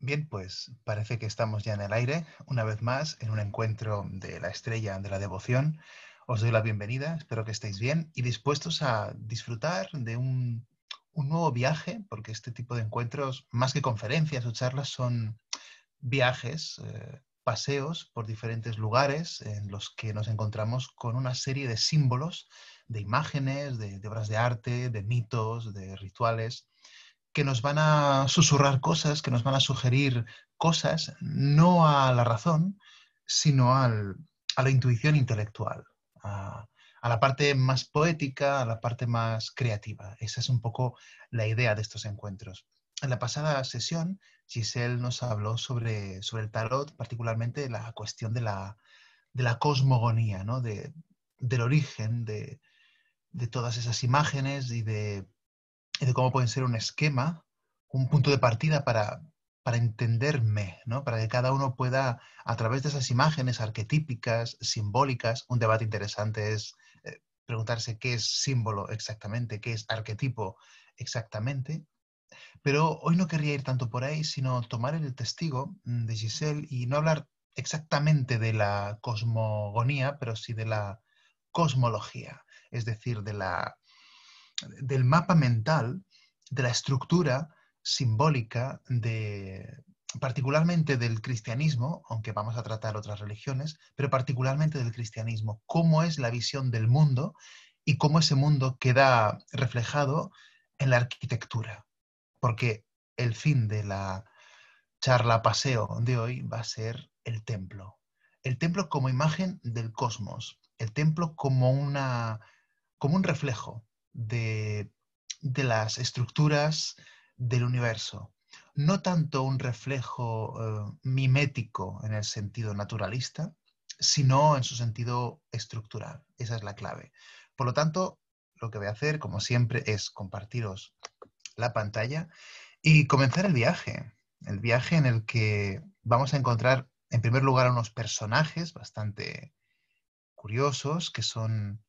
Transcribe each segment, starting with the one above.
Bien, pues parece que estamos ya en el aire, una vez más, en un encuentro de la estrella de la devoción. Os doy la bienvenida, espero que estéis bien y dispuestos a disfrutar de un nuevo viaje, porque este tipo de encuentros, más que conferencias o charlas, son viajes, paseos por diferentes lugares en los que nos encontramos con una serie de símbolos, de imágenes, de obras de arte, de mitos, de rituales que nos van a susurrar cosas, que nos van a sugerir cosas, no a la razón, sino a la intuición intelectual, a la parte más poética, a la parte más creativa. Esa es un poco la idea de estos encuentros. En la pasada sesión, Giselle nos habló sobre el tarot, particularmente la cuestión de la cosmogonía, ¿no? Del origen de todas esas imágenes y de cómo pueden ser un esquema, un punto de partida para entenderme, ¿no? Para que cada uno pueda, a través de esas imágenes arquetípicas, simbólicas, un debate interesante es preguntarse qué es símbolo exactamente, qué es arquetipo exactamente. Pero hoy no querría ir tanto por ahí, sino tomar el testigo de Giselle y no hablar exactamente de la cosmogonía, pero sí de la cosmología, es decir, del mapa mental, de la estructura simbólica particularmente del cristianismo, aunque vamos a tratar otras religiones, pero particularmente del cristianismo, cómo es la visión del mundo y cómo ese mundo queda reflejado en la arquitectura. Porque el fin de la charla paseo de hoy va a ser el templo. El templo como imagen del cosmos, el templo como un reflejo de, de las estructuras del universo. No tanto un reflejo mimético en el sentido naturalista, sino en su sentido estructural. Esa es la clave. Por lo tanto, lo que voy a hacer, como siempre, es compartiros la pantalla y comenzar el viaje en el que vamos a encontrar, en primer lugar, unos personajes bastante curiosos, que son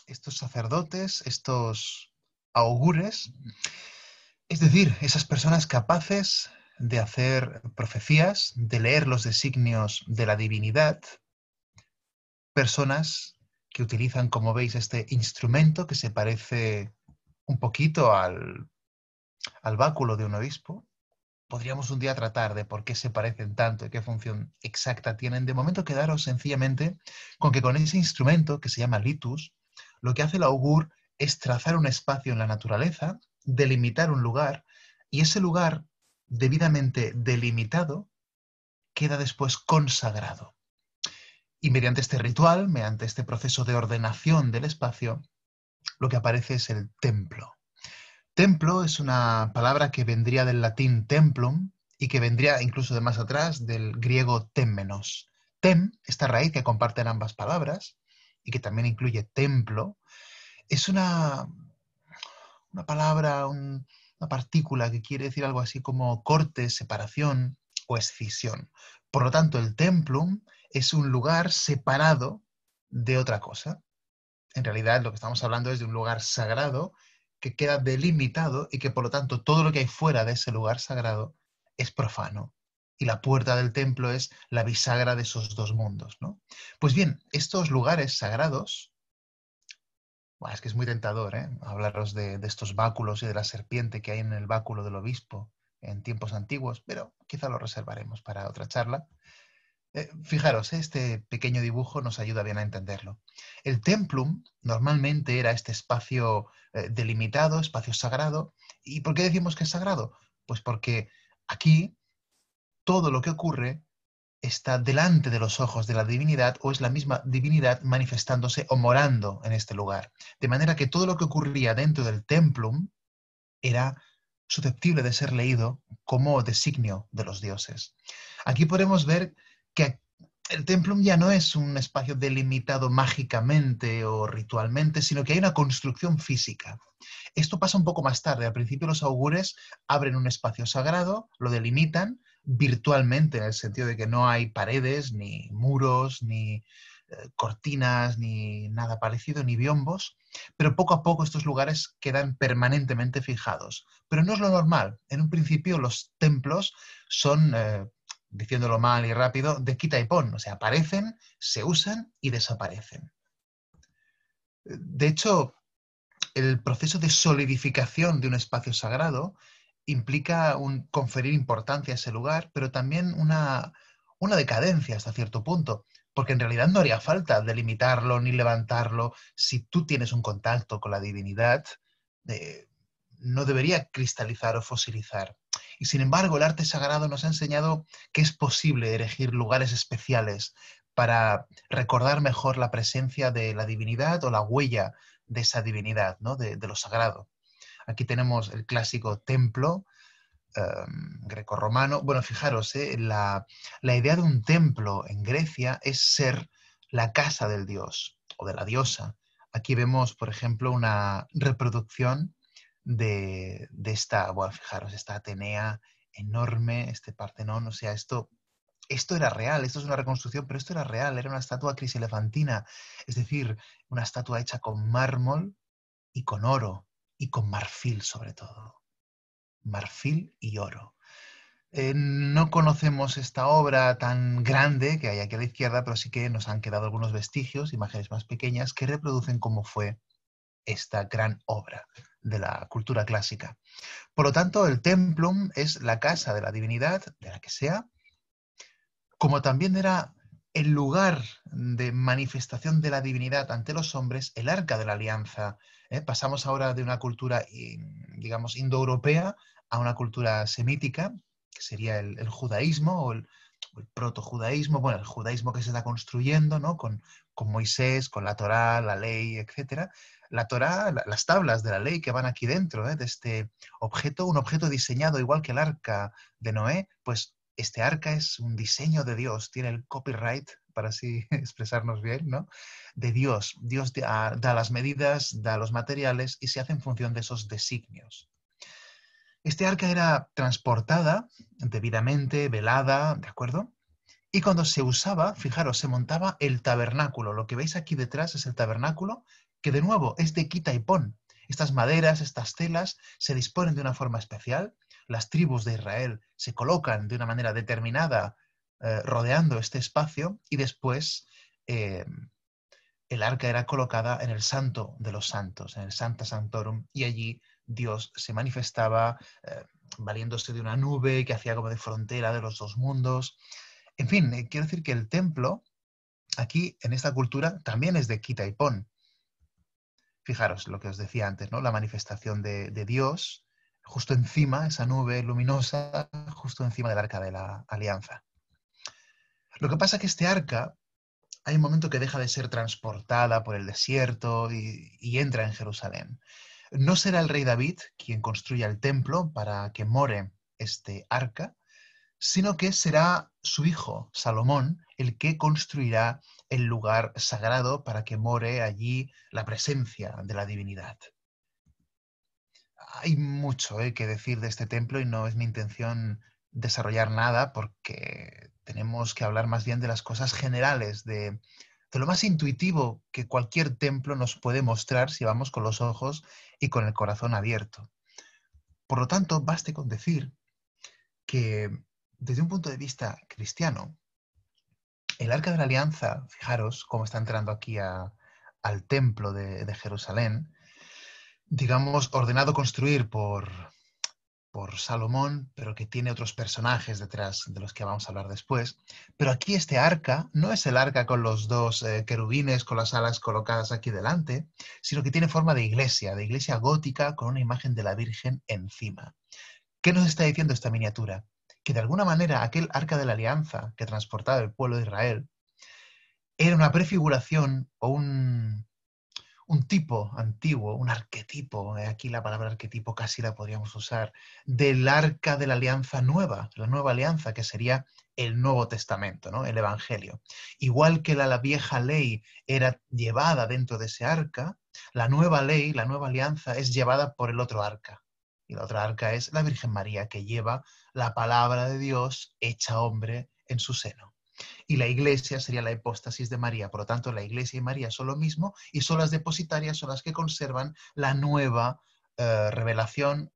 estos sacerdotes, estos augures, es decir, esas personas capaces de hacer profecías, de leer los designios de la divinidad, personas que utilizan, como veis, este instrumento que se parece un poquito al báculo de un obispo. Podríamos un día tratar de por qué se parecen tanto y qué función exacta tienen. De momento quedaros sencillamente con que con ese instrumento que se llama litus, lo que hace el augur es trazar un espacio en la naturaleza, delimitar un lugar, y ese lugar debidamente delimitado queda después consagrado. Y mediante este ritual, mediante este proceso de ordenación del espacio, lo que aparece es el templo. Templo es una palabra que vendría del latín templum y que vendría incluso de más atrás del griego témenos. Tem, esta raíz que comparten ambas palabras y que también incluye templo, es una palabra, una partícula que quiere decir algo así como corte, separación o escisión. Por lo tanto, el templum es un lugar separado de otra cosa. En realidad, lo que estamos hablando es de un lugar sagrado que queda delimitado y que por lo tanto todo lo que hay fuera de ese lugar sagrado es profano. Y la puerta del templo es la bisagra de esos dos mundos, ¿no? Pues bien, estos lugares sagrados, bueno, es que es muy tentador, ¿eh? Hablaros de estos báculos y de la serpiente que hay en el báculo del obispo en tiempos antiguos, pero quizá lo reservaremos para otra charla. Fijaros, este pequeño dibujo nos ayuda bien a entenderlo. El templum normalmente era este espacio delimitado, espacio sagrado. ¿Y por qué decimos que es sagrado? Pues porque aquí todo lo que ocurre está delante de los ojos de la divinidad o es la misma divinidad manifestándose o morando en este lugar. De manera que todo lo que ocurría dentro del templum era susceptible de ser leído como designio de los dioses. Aquí podemos ver que el templum ya no es un espacio delimitado mágicamente o ritualmente, sino que hay una construcción física. Esto pasa un poco más tarde. Al principio los augures abren un espacio sagrado, lo delimitan virtualmente, en el sentido de que no hay paredes, ni muros, ni cortinas ni nada parecido, ni biombos, pero poco a poco estos lugares quedan permanentemente fijados. Pero no es lo normal. En un principio los templos son, diciéndolo mal y rápido, de quita y pon, o sea, aparecen, se usan y desaparecen. De hecho, el proceso de solidificación de un espacio sagrado implica conferir importancia a ese lugar, pero también una decadencia hasta cierto punto, porque en realidad no haría falta delimitarlo ni levantarlo. Si tú tienes un contacto con la divinidad, eh, no debería cristalizar o fosilizar. Y sin embargo, el arte sagrado nos ha enseñado que es posible erigir lugares especiales para recordar mejor la presencia de la divinidad o la huella de esa divinidad, ¿no? De lo sagrado. Aquí tenemos el clásico templo grecorromano. Bueno, fijaros, la idea de un templo en Grecia es ser la casa del dios o de la diosa. Aquí vemos, por ejemplo, una reproducción de esta, bueno, fijaros, esta Atenea enorme, este Partenón, o sea, esto era real, esto es una reconstrucción, pero esto era real, era una estatua criselefantina, es decir, una estatua hecha con mármol y con oro y con marfil sobre todo. Marfil y oro. No conocemos esta obra tan grande que hay aquí a la izquierda, pero sí que nos han quedado algunos vestigios, imágenes más pequeñas, que reproducen cómo fue esta gran obra de la cultura clásica. Por lo tanto, el templum es la casa de la divinidad, de la que sea, como también era el lugar de manifestación de la divinidad ante los hombres, el arca de la alianza. Pasamos ahora de una cultura, digamos, indoeuropea a una cultura semítica, que sería el judaísmo o el protojudaísmo, bueno, el judaísmo que se está construyendo, ¿no? Con Moisés, con la Torá, la ley, etc. La Torá, las tablas de la ley que van aquí dentro, de este objeto, un objeto diseñado igual que el arca de Noé, pues este arca es un diseño de Dios, tiene el copyright, para así expresarnos bien, ¿no? De Dios. Dios da las medidas, da los materiales y se hace en función de esos designios. Este arca era transportada debidamente, velada, ¿de acuerdo? Y cuando se usaba, fijaros, se montaba el tabernáculo. Lo que veis aquí detrás es el tabernáculo, que de nuevo es de quita y pon. Estas maderas, estas telas, se disponen de una forma especial. Las tribus de Israel se colocan de una manera determinada rodeando este espacio y después eh, el arca era colocada en el santo de los santos, en el Sancta Sanctorum, y allí Dios se manifestaba valiéndose de una nube que hacía como de frontera de los dos mundos. En fin, quiero decir que el templo, aquí en esta cultura, también es de quita y pon. Fijaros lo que os decía antes, ¿no? La manifestación de Dios, justo encima, esa nube luminosa, justo encima del arca de la alianza. Lo que pasa es que este arca, hay un momento que deja de ser transportada por el desierto y entra en Jerusalén. No será el rey David quien construya el templo para que more este arca, sino que será su hijo, Salomón, el que construirá el lugar sagrado para que more allí la presencia de la divinidad. Hay mucho que decir de este templo y no es mi intención desarrollar nada porque tenemos que hablar más bien de las cosas generales, de lo más intuitivo que cualquier templo nos puede mostrar si vamos con los ojos y con el corazón abierto. Por lo tanto, baste con decir que desde un punto de vista cristiano, el Arca de la Alianza, fijaros cómo está entrando aquí al templo de Jerusalén, digamos, ordenado construir por Salomón, pero que tiene otros personajes detrás de los que vamos a hablar después. Pero aquí este arca no es el arca con los dos querubines con las alas colocadas aquí delante, sino que tiene forma de iglesia gótica con una imagen de la Virgen encima. ¿Qué nos está diciendo esta miniatura? Que de alguna manera aquel arca de la alianza que transportaba el pueblo de Israel era una prefiguración o un tipo antiguo, un arquetipo, aquí la palabra arquetipo casi la podríamos usar, del arca de la alianza nueva, la nueva alianza que sería el Nuevo Testamento, ¿no? El Evangelio. Igual que la vieja ley era llevada dentro de ese arca, la nueva ley, la nueva alianza es llevada por el otro arca. Y la otra arca es la Virgen María, que lleva la palabra de Dios hecha hombre en su seno. Y la Iglesia sería la hipóstasis de María. Por lo tanto, la Iglesia y María son lo mismo y son las depositarias, son las que conservan la nueva revelación.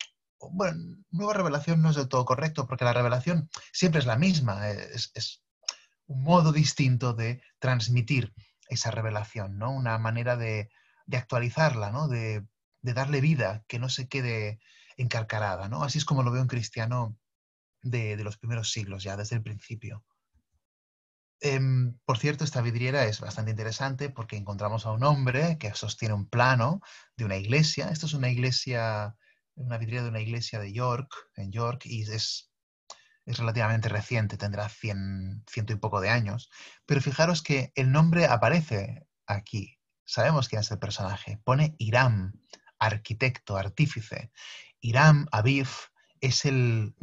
Bueno, nueva revelación no es del todo correcto, porque la revelación siempre es la misma, es un modo distinto de transmitir esa revelación, ¿no? Una manera de actualizarla, ¿no? De darle vida, que no se quede encarcarada, ¿no? Así es como lo veo un cristiano de los primeros siglos, ya desde el principio. Por cierto, esta vidriera es bastante interesante porque encontramos a un hombre que sostiene un plano de una iglesia. Esto es una vidriera de una iglesia de York, en York, y es relativamente reciente, tendrá ciento y poco de años. Pero fijaros que el nombre aparece aquí. Sabemos quién es el personaje. Pone Hiram, arquitecto, artífice. Hiram Aviv es el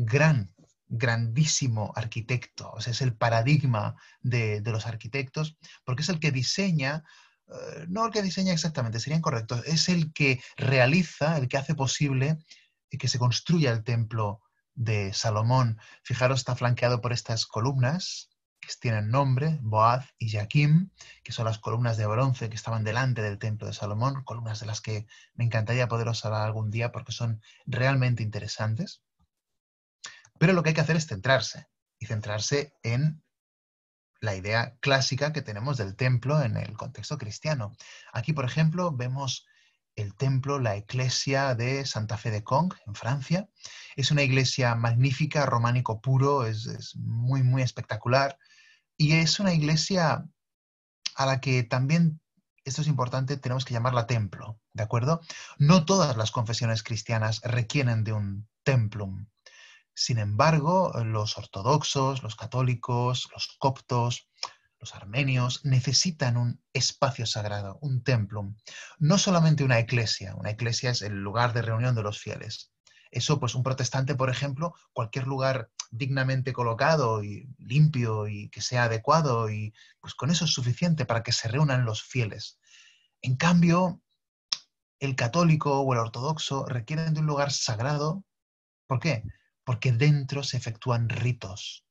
grandísimo arquitecto, o sea, es el paradigma de los arquitectos, porque es el que diseña, no el que diseña exactamente, serían correctos, es el que realiza, el que hace posible que se construya el templo de Salomón. Fijaros, está flanqueado por estas columnas que tienen nombre, Boaz y Jaquim, que son las columnas de bronce que estaban delante del templo de Salomón, columnas de las que me encantaría poderos hablar algún día porque son realmente interesantes. Pero lo que hay que hacer es centrarse, y centrarse en la idea clásica que tenemos del templo en el contexto cristiano. Aquí, por ejemplo, vemos el templo, la iglesia de Santa Fe de Conques, en Francia. Es una iglesia magnífica, románico puro, es muy, muy espectacular. Y es una iglesia a la que también, esto es importante, tenemos que llamarla templo, ¿de acuerdo? No todas las confesiones cristianas requieren de un templum. Sin embargo, los ortodoxos, los católicos, los coptos, los armenios necesitan un espacio sagrado, un templum. No solamente una iglesia es el lugar de reunión de los fieles. Eso, pues un protestante, por ejemplo, cualquier lugar dignamente colocado y limpio y que sea adecuado, y pues con eso es suficiente para que se reúnan los fieles. En cambio, el católico o el ortodoxo requieren de un lugar sagrado. ¿Por qué? Porque dentro se efectúan ritos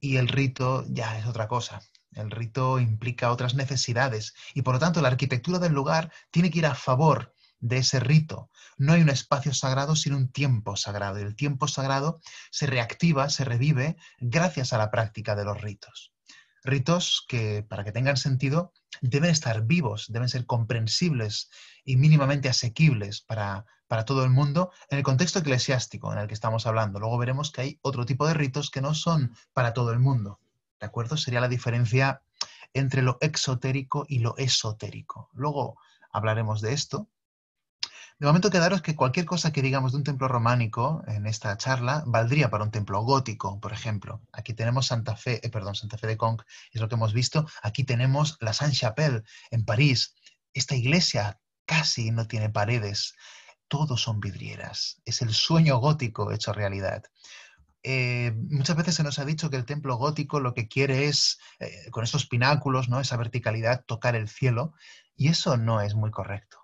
y el rito ya es otra cosa. El rito implica otras necesidades y por lo tanto la arquitectura del lugar tiene que ir a favor de ese rito. No hay un espacio sagrado sin un tiempo sagrado y el tiempo sagrado se reactiva, se revive gracias a la práctica de los ritos. Ritos que, para que tengan sentido, deben estar vivos, deben ser comprensibles y mínimamente asequibles para todo el mundo en el contexto eclesiástico en el que estamos hablando. Luego veremos que hay otro tipo de ritos que no son para todo el mundo. ¿De acuerdo? Sería la diferencia entre lo exotérico y lo esotérico. Luego hablaremos de esto. De momento quedaros que cualquier cosa que digamos de un templo románico en esta charla valdría para un templo gótico, por ejemplo. Aquí tenemos Santa Fe de Conques, es lo que hemos visto. Aquí tenemos la Sainte-Chapelle en París. Esta iglesia casi no tiene paredes, todos son vidrieras. Es el sueño gótico hecho realidad. Muchas veces se nos ha dicho que el templo gótico lo que quiere es, con esos pináculos, ¿no? Esa verticalidad, tocar el cielo, y eso no es muy correcto.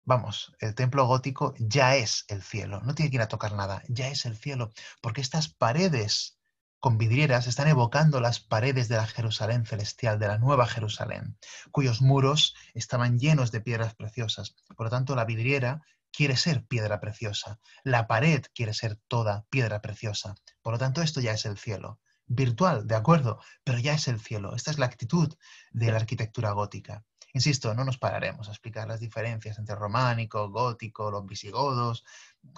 Vamos, el templo gótico ya es el cielo, no tiene que ir a tocar nada, ya es el cielo, porque estas paredes con vidrieras están evocando las paredes de la Jerusalén celestial, de la Nueva Jerusalén, cuyos muros estaban llenos de piedras preciosas. Por lo tanto, la vidriera quiere ser piedra preciosa, la pared quiere ser toda piedra preciosa. Por lo tanto, esto ya es el cielo. Virtual, de acuerdo, pero ya es el cielo. Esta es la actitud de la arquitectura gótica. Insisto, no nos pararemos a explicar las diferencias entre románico, gótico, los visigodos.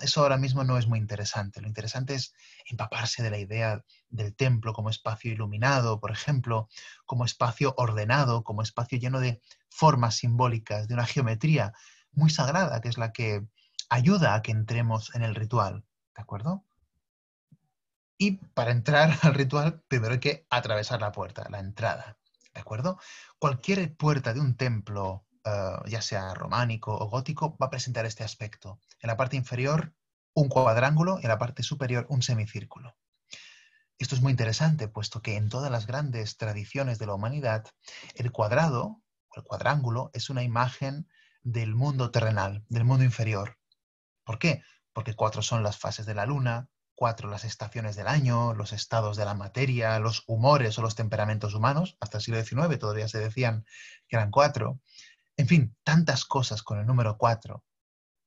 Eso ahora mismo no es muy interesante. Lo interesante es empaparse de la idea del templo como espacio iluminado, por ejemplo, como espacio ordenado, como espacio lleno de formas simbólicas, de una geometría muy sagrada, que es la que ayuda a que entremos en el ritual. ¿De acuerdo? Y para entrar al ritual, primero hay que atravesar la puerta, la entrada. ¿De acuerdo? Cualquier puerta de un templo, ya sea románico o gótico, va a presentar este aspecto. En la parte inferior, un cuadrángulo y en la parte superior, un semicírculo. Esto es muy interesante, puesto que en todas las grandes tradiciones de la humanidad, el cuadrado o el cuadrángulo es una imagen del mundo terrenal, del mundo inferior. ¿Por qué? Porque 4 son las fases de la luna, 4 las estaciones del año, los estados de la materia, los humores o los temperamentos humanos. Hasta el siglo XIX todavía se decían que eran 4. En fin, tantas cosas con el número 4,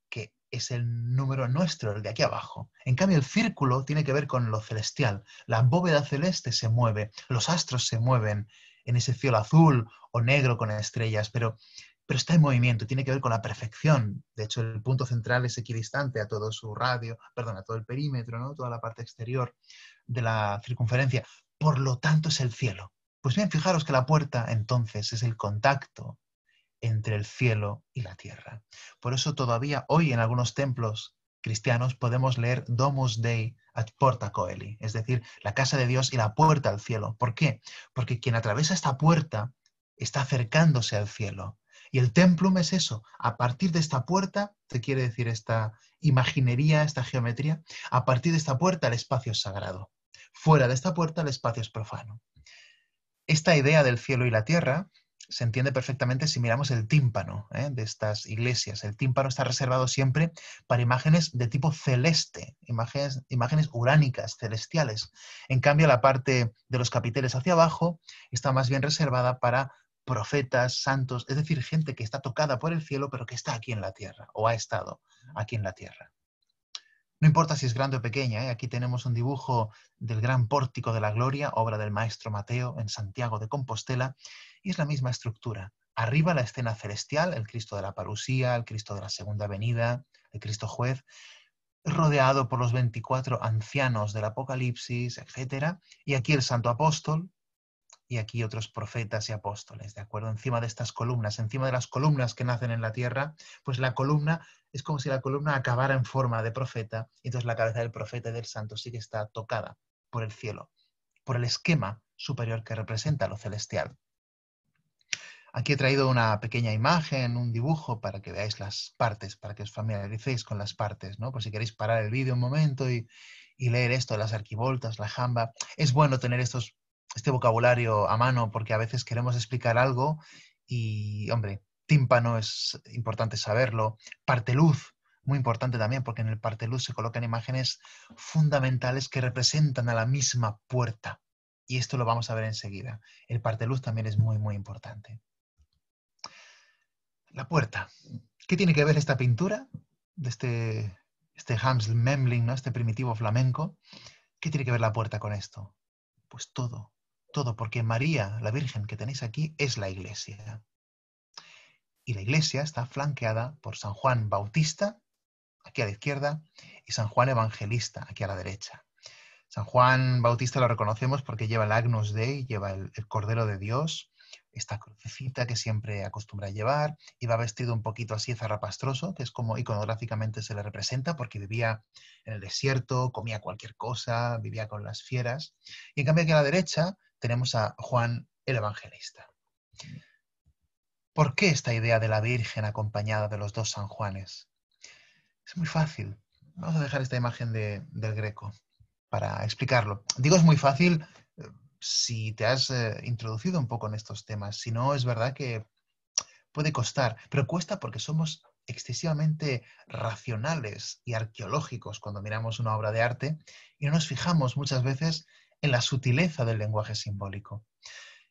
que es el número nuestro, el de aquí abajo. En cambio, el círculo tiene que ver con lo celestial. La bóveda celeste se mueve, los astros se mueven en ese cielo azul o negro con estrellas, pero está en movimiento, tiene que ver con la perfección. De hecho, el punto central es equidistante a todo su radio, perdón, a todo el perímetro, ¿no? Toda la parte exterior de la circunferencia. Por lo tanto, es el cielo. Pues bien, fijaros que la puerta, entonces, es el contacto entre el cielo y la tierra. Por eso todavía hoy en algunos templos cristianos podemos leer Domus Dei ad porta coeli, es decir, la casa de Dios y la puerta al cielo. ¿Por qué? Porque quien atraviesa esta puerta está acercándose al cielo. Y el templum es eso. A partir de esta puerta, te quiere decir esta imaginería, esta geometría, a partir de esta puerta el espacio es sagrado. Fuera de esta puerta el espacio es profano. Esta idea del cielo y la tierra se entiende perfectamente si miramos el tímpano de estas iglesias. El tímpano está reservado siempre para imágenes de tipo celeste, imágenes uránicas, celestiales. En cambio, la parte de los capiteles hacia abajo está más bien reservada para profetas, santos, es decir, gente que está tocada por el cielo, pero que está aquí en la tierra, o ha estado aquí en la tierra. No importa si es grande o pequeña, aquí tenemos un dibujo del gran pórtico de la gloria, obra del maestro Mateo en Santiago de Compostela, y es la misma estructura. Arriba la escena celestial, el Cristo de la parusía, el Cristo de la segunda venida, el Cristo juez, rodeado por los 24 ancianos del Apocalipsis, etc. Y aquí el santo apóstol, y aquí otros profetas y apóstoles, ¿de acuerdo? Encima de estas columnas, encima de las columnas que nacen en la tierra, pues la columna es como si la columna acabara en forma de profeta, y entonces la cabeza del profeta y del santo sí que está tocada por el cielo, por el esquema superior que representa lo celestial. Aquí he traído una pequeña imagen, un dibujo, para que veáis las partes, para que os familiaricéis con las partes, ¿no? Por si queréis parar el vídeo un momento y leer esto, las arquivoltas, la jamba. Es bueno tener este vocabulario a mano porque a veces queremos explicar algo y, hombre, tímpano es importante saberlo. Parteluz, muy importante también, porque en el parteluz se colocan imágenes fundamentales que representan a la misma puerta. Y esto lo vamos a ver enseguida. El parteluz también es muy, muy importante. La puerta. ¿Qué tiene que ver esta pintura de este Hans Memling, ¿no? Este primitivo flamenco? ¿Qué tiene que ver la puerta con esto? Pues todo, todo, porque María, la Virgen que tenéis aquí, es la Iglesia. Y la Iglesia está flanqueada por San Juan Bautista, aquí a la izquierda, y San Juan Evangelista, aquí a la derecha. San Juan Bautista lo reconocemos porque lleva el Agnus Dei, lleva el Cordero de Dios, esta crucecita que siempre acostumbra a llevar, y va vestido un poquito así zarrapastroso, que es como iconográficamente se le representa, porque vivía en el desierto, comía cualquier cosa, vivía con las fieras. Y en cambio aquí a la derecha tenemos a Juan el Evangelista. ¿Por qué esta idea de la Virgen acompañada de los dos San Juanes? Es muy fácil. Vamos a dejar esta imagen del Greco para explicarlo. Digo, es muy fácil si te has introducido un poco en estos temas. Si no, es verdad que puede costar, pero cuesta porque somos excesivamente racionales y arqueológicos cuando miramos una obra de arte y no nos fijamos muchas veces en la sutileza del lenguaje simbólico.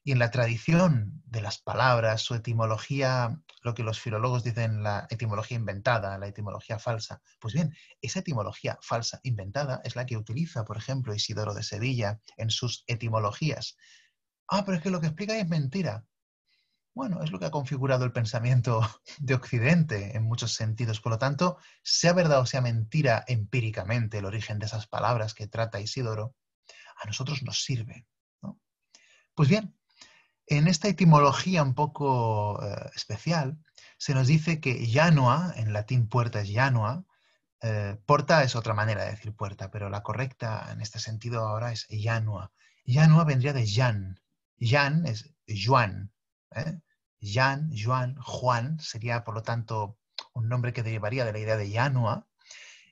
Y en la tradición de las palabras, su etimología, lo que los filólogos dicen la etimología inventada, la etimología falsa. Pues bien, esa etimología falsa inventada es la que utiliza, por ejemplo, Isidoro de Sevilla en sus etimologías. Ah, pero es que lo que explica es mentira. Bueno, es lo que ha configurado el pensamiento de Occidente en muchos sentidos. Por lo tanto, sea verdad o sea mentira empíricamente el origen de esas palabras que trata Isidoro, a nosotros nos sirve, ¿no? Pues bien, en esta etimología un poco especial, se nos dice que Janua, en latín puerta es Janua, porta es otra manera de decir puerta, pero la correcta en este sentido ahora es Janua. Janua vendría de Jan. Jan es Juan. Jan, Juan, Juan sería por lo tanto un nombre que derivaría de la idea de Janua.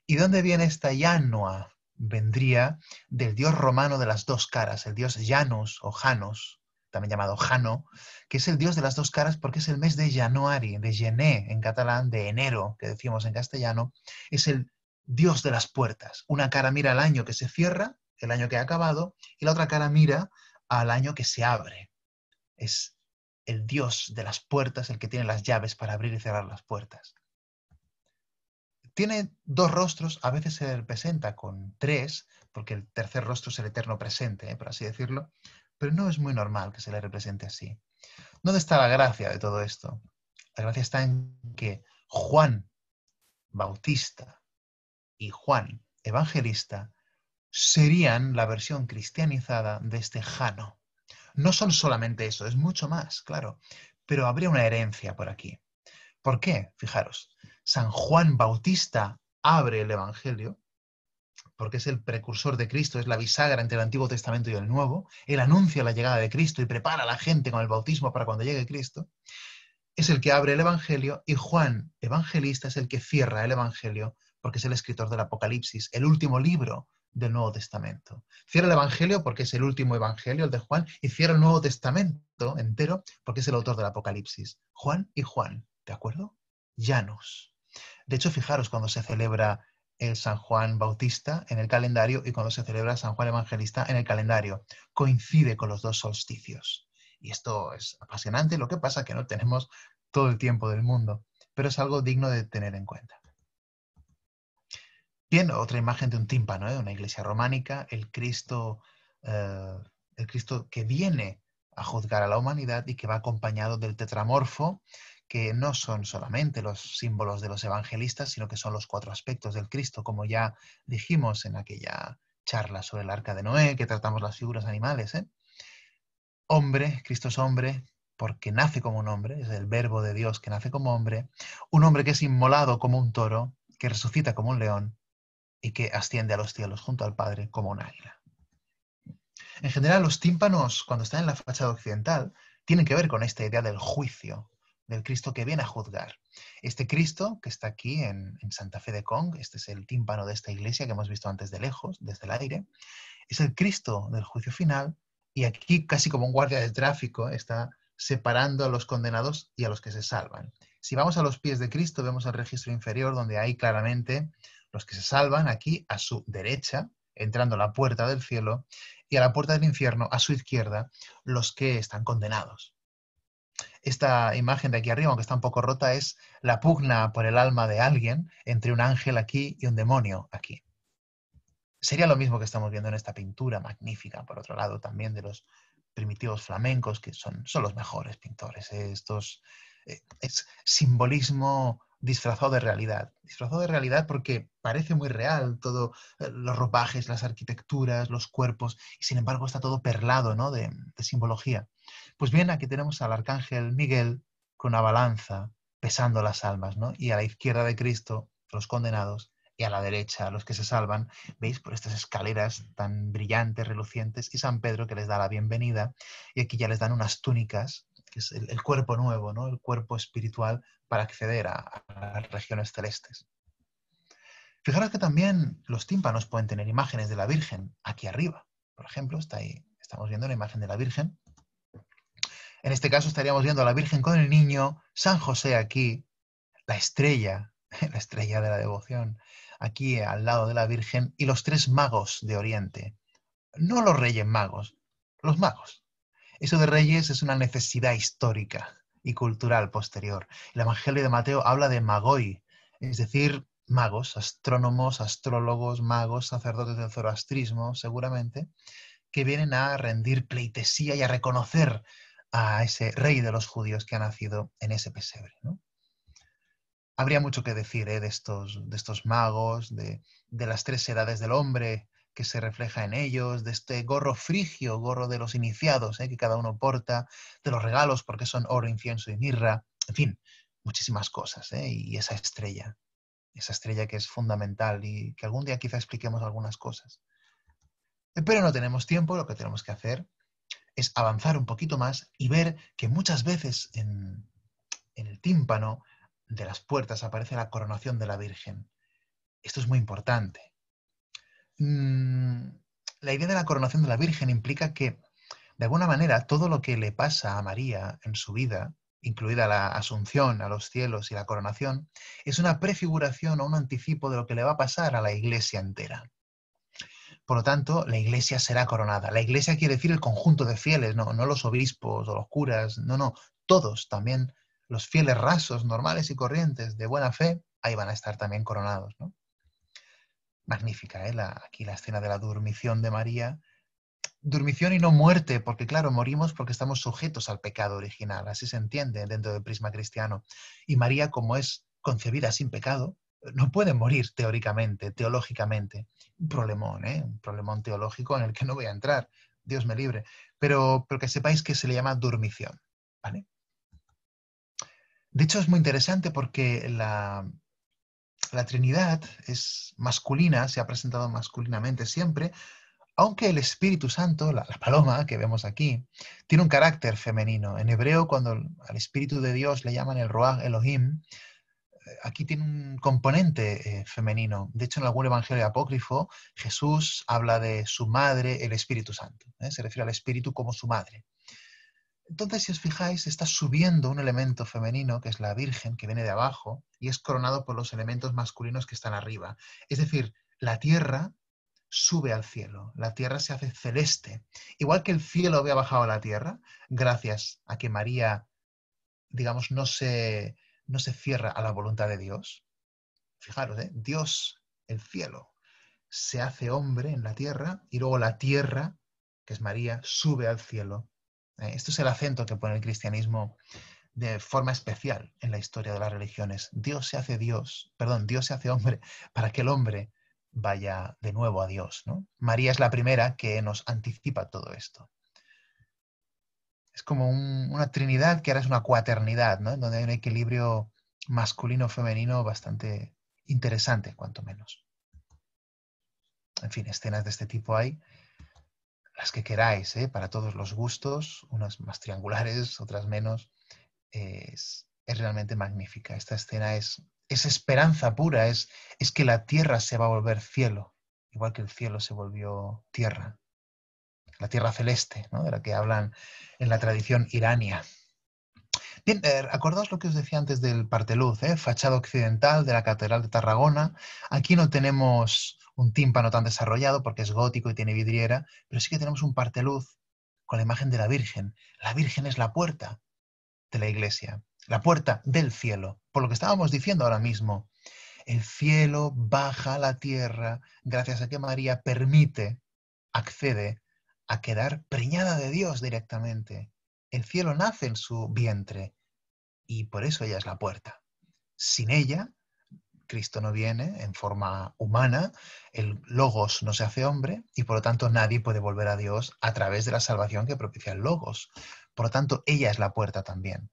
¿Y dónde viene esta Janua? Vendría del dios romano de las dos caras, el dios Janus o Janus, también llamado Jano, que es el dios de las dos caras porque es el mes de Januari, de Gené en catalán, de enero, que decimos en castellano, es el Dios de las puertas. Una cara mira al año que se cierra, el año que ha acabado, y la otra cara mira al año que se abre. Es el Dios de las puertas el que tiene las llaves para abrir y cerrar las puertas. Tiene dos rostros, a veces se representa con tres, porque el tercer rostro es el eterno presente, por así decirlo, pero no es muy normal que se le represente así. ¿Dónde está la gracia de todo esto? La gracia está en que Juan Bautista y Juan Evangelista serían la versión cristianizada de este Jano. No son solamente eso, es mucho más, claro, pero habría una herencia por aquí. ¿Por qué? Fijaros, San Juan Bautista abre el Evangelio, porque es el precursor de Cristo, es la bisagra entre el Antiguo Testamento y el Nuevo. Él anuncia la llegada de Cristo y prepara a la gente con el bautismo para cuando llegue Cristo. Es el que abre el Evangelio, y Juan Evangelista es el que cierra el Evangelio, porque es el escritor del Apocalipsis, el último libro del Nuevo Testamento. Cierra el Evangelio porque es el último Evangelio, el de Juan, y cierra el Nuevo Testamento entero porque es el autor del Apocalipsis. Juan y Juan, ¿de acuerdo? Llanos. De hecho, fijaros cuando se celebra el San Juan Bautista en el calendario y cuando se celebra San Juan Evangelista en el calendario. Coincide con los dos solsticios. Y esto es apasionante, lo que pasa es que no tenemos todo el tiempo del mundo, pero es algo digno de tener en cuenta. Bien, otra imagen de un tímpano, de una iglesia románica, el Cristo que viene a juzgar a la humanidad y que va acompañado del tetramorfo, que no son solamente los símbolos de los evangelistas, sino que son los cuatro aspectos del Cristo, como ya dijimos en aquella charla sobre el arca de Noé, que tratamos las figuras animales. Hombre, Cristo es hombre porque nace como un hombre, es el verbo de Dios que nace como hombre, un hombre que es inmolado como un toro, que resucita como un león y que asciende a los cielos junto al Padre como un águila. En general, los tímpanos, cuando están en la fachada occidental, tienen que ver con esta idea del juicio, del Cristo que viene a juzgar. Este Cristo que está aquí en Santa Fe de Cong, este es el tímpano de esta iglesia que hemos visto antes de lejos, desde el aire, es el Cristo del juicio final, y aquí casi como un guardia de tráfico está separando a los condenados y a los que se salvan. Si vamos a los pies de Cristo, vemos el registro inferior donde hay claramente los que se salvan aquí a su derecha, entrando a la puerta del cielo, y a la puerta del infierno, a su izquierda, los que están condenados. Esta imagen de aquí arriba, aunque está un poco rota, es la pugna por el alma de alguien entre un ángel aquí y un demonio aquí. Sería lo mismo que estamos viendo en esta pintura magnífica, por otro lado, también de los primitivos flamencos, que son los mejores pintores. Es simbolismo disfrazado de realidad. Disfrazado de realidad porque parece muy real todo, los ropajes, las arquitecturas, los cuerpos, y sin embargo está todo perlado, ¿no?, de simbología. Pues bien, aquí tenemos al arcángel Miguel con una balanza pesando las almas, ¿no? Y a la izquierda de Cristo, los condenados, y a la derecha, los que se salvan, veis, por estas escaleras tan brillantes, relucientes, y San Pedro que les da la bienvenida, y aquí ya les dan unas túnicas, que es el cuerpo nuevo, ¿no?, el cuerpo espiritual para acceder a las regiones celestes. Fijaros que también los tímpanos pueden tener imágenes de la Virgen aquí arriba. Por ejemplo, está ahí, estamos viendo una imagen de la Virgen. En este caso estaríamos viendo a la Virgen con el niño, San José aquí, la estrella de la devoción, aquí al lado de la Virgen, y los tres magos de Oriente. No los reyes magos, los magos. Eso de reyes es una necesidad histórica y cultural posterior. El Evangelio de Mateo habla de magoi, es decir, magos, astrónomos, astrólogos, magos, sacerdotes del zoroastrismo, seguramente, que vienen a rendir pleitesía y a reconocer a ese rey de los judíos que ha nacido en ese pesebre, ¿no? Habría mucho que decir de estos magos, de las tres edades del hombre que se refleja en ellos, de este gorro frigio, gorro de los iniciados, que cada uno porta, de los regalos porque son oro, incienso y mirra, en fin, muchísimas cosas, y esa estrella que es fundamental y que algún día quizá expliquemos algunas cosas. Pero no tenemos tiempo, lo que tenemos que hacer es avanzar un poquito más y ver que muchas veces en el tímpano de las puertas aparece la coronación de la Virgen. Esto es muy importante. La idea de la coronación de la Virgen implica que, de alguna manera, todo lo que le pasa a María en su vida, incluida la asunción a los cielos y la coronación, es una prefiguración o un anticipo de lo que le va a pasar a la Iglesia entera. Por lo tanto, la Iglesia será coronada. La Iglesia quiere decir el conjunto de fieles, no los obispos o los curas, no, todos, también los fieles rasos, normales y corrientes, de buena fe, ahí van a estar también coronados, ¿no? Magnífica, ¿eh? Aquí la escena de la dormición de María. Dormición y no muerte, porque claro, morimos porque estamos sujetos al pecado original, así se entiende dentro del prisma cristiano. Y María, como es concebida sin pecado, no puede morir teóricamente, teológicamente. Un problemón, ¿eh? Un problemón teológico en el que no voy a entrar, Dios me libre. Pero que sepáis que se le llama dormición, ¿vale? De hecho, es muy interesante porque la Trinidad es masculina, se ha presentado masculinamente siempre, aunque el Espíritu Santo, la paloma que vemos aquí, tiene un carácter femenino. En hebreo, cuando al Espíritu de Dios le llaman el Ruach Elohim, aquí tiene un componente femenino. De hecho, en algún evangelio apócrifo, Jesús habla de su madre, el Espíritu Santo. Se refiere al Espíritu como su madre. Entonces, si os fijáis, está subiendo un elemento femenino, que es la Virgen, que viene de abajo, y es coronado por los elementos masculinos que están arriba. Es decir, la tierra sube al cielo, la tierra se hace celeste. Igual que el cielo había bajado a la tierra, gracias a que María, digamos, no se cierra a la voluntad de Dios. Fijaros, Dios, el cielo, se hace hombre en la tierra y luego la tierra, que es María, sube al cielo. Esto es el acento que pone el cristianismo de forma especial en la historia de las religiones. Dios se hace hombre para que el hombre vaya de nuevo a Dios, ¿no? María es la primera que nos anticipa todo esto. Es como una trinidad que ahora es una cuaternidad, ¿no? En donde hay un equilibrio masculino-femenino bastante interesante, cuanto menos. En fin, escenas de este tipo hay, las que queráis, para todos los gustos, unas más triangulares, otras menos. Es realmente magnífica. Esta escena es esperanza pura, es que la tierra se va a volver cielo, igual que el cielo se volvió tierra, la tierra celeste, ¿no? De la que hablan en la tradición irania. Bien, acordaos lo que os decía antes del parteluz, fachada occidental de la Catedral de Tarragona. Aquí no tenemos un tímpano tan desarrollado porque es gótico y tiene vidriera, pero sí que tenemos un parteluz con la imagen de la Virgen. La Virgen es la puerta de la iglesia, la puerta del cielo, por lo que estábamos diciendo ahora mismo. El cielo baja a la tierra gracias a que María accede a quedar preñada de Dios directamente. El cielo nace en su vientre y por eso ella es la puerta. Sin ella, Cristo no viene en forma humana, el Logos no se hace hombre y por lo tanto nadie puede volver a Dios a través de la salvación que propicia el Logos. Por lo tanto, ella es la puerta también.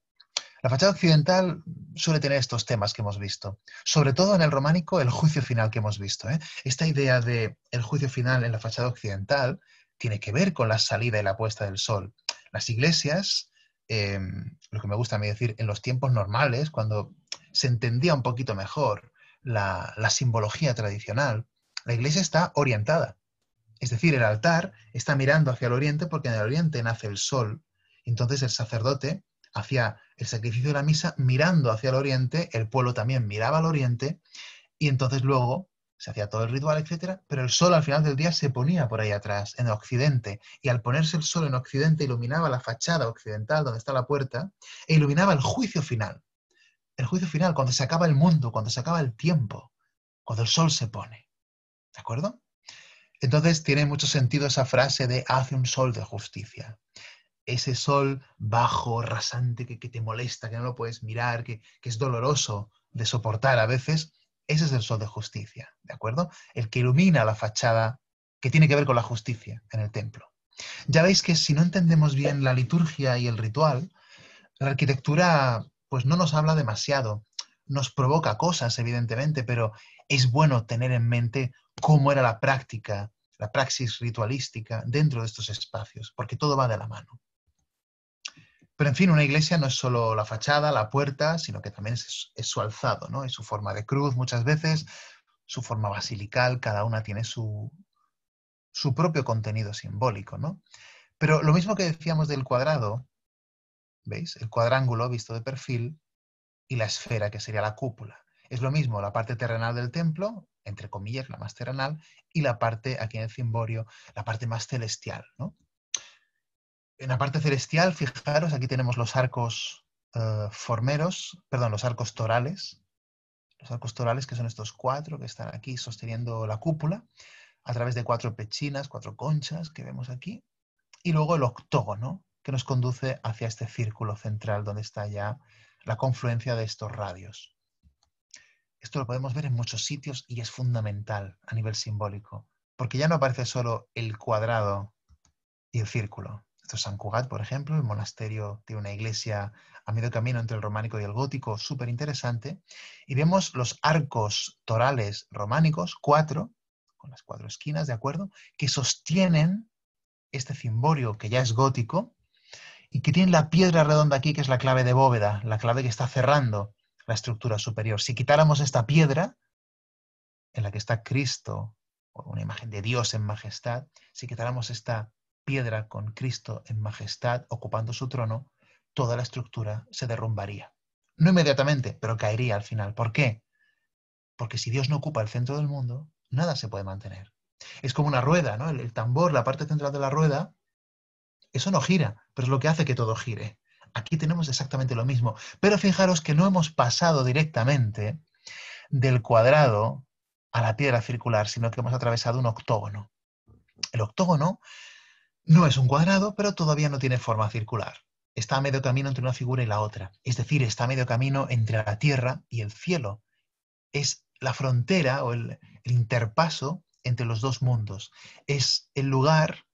La fachada occidental suele tener estos temas que hemos visto. Sobre todo en el románico, el juicio final que hemos visto. Esta idea de el juicio final en la fachada occidental tiene que ver con la salida y la puesta del sol. Las iglesias, lo que me gusta a mí decir, en los tiempos normales, cuando se entendía un poquito mejor la simbología tradicional, la iglesia está orientada. Es decir, el altar está mirando hacia el oriente porque en el oriente nace el sol. Entonces el sacerdote hacía el sacrificio de la misa mirando hacia el oriente, el pueblo también miraba al oriente y entonces luego se hacía todo el ritual, etcétera, pero el sol al final del día se ponía por ahí atrás, en occidente, y al ponerse el sol en occidente iluminaba la fachada occidental donde está la puerta e iluminaba el juicio final. El juicio final, cuando se acaba el mundo, cuando se acaba el tiempo, cuando el sol se pone. ¿De acuerdo? Entonces tiene mucho sentido esa frase de hace un sol de justicia. Ese sol bajo, rasante, que te molesta, que no lo puedes mirar, que es doloroso de soportar a veces, ese es el sol de justicia, ¿de acuerdo? El que ilumina la fachada que tiene que ver con la justicia en el templo. Ya veis que si no entendemos bien la liturgia y el ritual, la arquitectura pues no nos habla demasiado. Nos provoca cosas, evidentemente, pero es bueno tener en mente cómo era la práctica, la praxis ritualística dentro de estos espacios, porque todo va de la mano. Pero en fin, una iglesia no es solo la fachada, la puerta, sino que también es su alzado, ¿no? Es su forma de cruz muchas veces, su forma basilical, cada una tiene su propio contenido simbólico, ¿no? Pero lo mismo que decíamos del cuadrado, ¿veis? El cuadrángulo visto de perfil y la esfera, que sería la cúpula. Es lo mismo la parte terrenal del templo, entre comillas, la más terrenal, y la parte, aquí en el cimborio, la parte más celestial, ¿no? En la parte celestial, fijaros, aquí tenemos los arcos formeros, perdón, los arcos torales. Los arcos torales, que son estos 4 que están aquí sosteniendo la cúpula, a través de 4 pechinas, 4 conchas que vemos aquí. Y luego el octógono, que nos conduce hacia este círculo central, donde está ya la confluencia de estos radios. Esto lo podemos ver en muchos sitios y es fundamental a nivel simbólico, porque ya no aparece solo el cuadrado y el círculo. Esto es San Cugat, por ejemplo, el monasterio tiene una iglesia a medio camino entre el románico y el gótico, súper interesante, y vemos los arcos torales románicos, 4, con las 4 esquinas, ¿de acuerdo?, que sostienen este cimborio que ya es gótico y que tiene la piedra redonda aquí, que es la clave de bóveda, la clave que está cerrando la estructura superior. Si quitáramos esta piedra, en la que está Cristo, o una imagen de Dios en majestad, si quitáramos esta piedra con Cristo en majestad ocupando su trono, toda la estructura se derrumbaría. No inmediatamente, pero caería al final. ¿Por qué? Porque si Dios no ocupa el centro del mundo, nada se puede mantener. Es como una rueda, ¿no? El tambor, la parte central de la rueda, eso no gira, pero es lo que hace que todo gire. Aquí tenemos exactamente lo mismo. Pero fijaros que no hemos pasado directamente del cuadrado a la piedra circular, sino que hemos atravesado un octógono. El octógono no es un cuadrado, pero todavía no tiene forma circular. Está a medio camino entre una figura y la otra. Es decir, está a medio camino entre la tierra y el cielo. Es la frontera o el interpaso entre los dos mundos. Es el lugar,